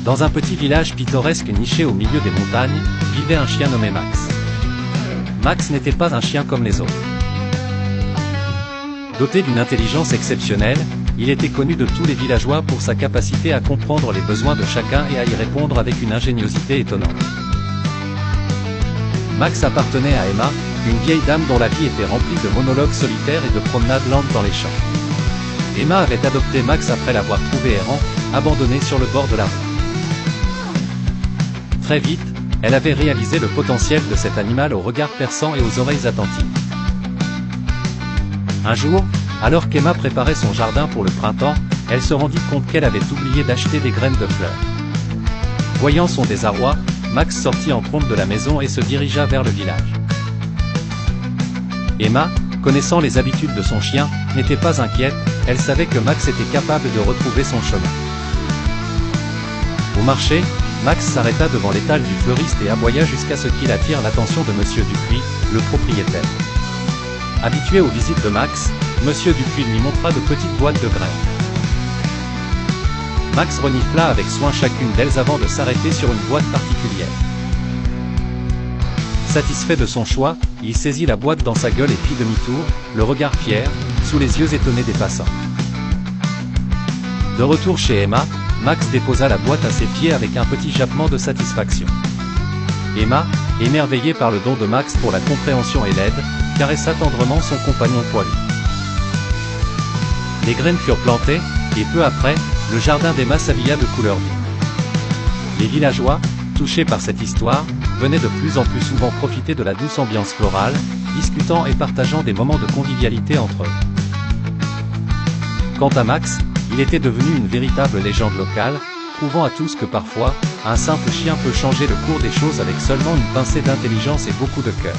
Dans un petit village pittoresque niché au milieu des montagnes, vivait un chien nommé Max. Max n'était pas un chien comme les autres. Doté d'une intelligence exceptionnelle, il était connu de tous les villageois pour sa capacité à comprendre les besoins de chacun et à y répondre avec une ingéniosité étonnante. Max appartenait à Emma, une vieille dame dont la vie était remplie de monologues solitaires et de promenades lentes dans les champs. Emma avait adopté Max après l'avoir trouvé errant, abandonné sur le bord de la route. Très vite, elle avait réalisé le potentiel de cet animal au regard perçant et aux oreilles attentives. Un jour, alors qu'Emma préparait son jardin pour le printemps, elle se rendit compte qu'elle avait oublié d'acheter des graines de fleurs. Voyant son désarroi, Max sortit en trompe de la maison et se dirigea vers le village. Emma, connaissant les habitudes de son chien, n'était pas inquiète, elle savait que Max était capable de retrouver son chemin. Au marché, Max s'arrêta devant l'étal du fleuriste et aboya jusqu'à ce qu'il attire l'attention de Monsieur Dupuis, le propriétaire. Habitué aux visites de Max, Monsieur Dupuis lui montra de petites boîtes de graines. Max renifla avec soin chacune d'elles avant de s'arrêter sur une boîte particulière. Satisfait de son choix, il saisit la boîte dans sa gueule et fit demi-tour, le regard fier, sous les yeux étonnés des passants. De retour chez Emma, Max déposa la boîte à ses pieds avec un petit jappement de satisfaction. Emma, émerveillée par le don de Max pour la compréhension et l'aide, caressa tendrement son compagnon poilu. Les graines furent plantées, et peu après, le jardin d'Emma s'habilla de couleurs vives. Les villageois, touchés par cette histoire, venaient de plus en plus souvent profiter de la douce ambiance florale, discutant et partageant des moments de convivialité entre eux. Quant à Max, il était devenu une véritable légende locale, prouvant à tous que parfois, un simple chien peut changer le cours des choses avec seulement une pincée d'intelligence et beaucoup de cœur.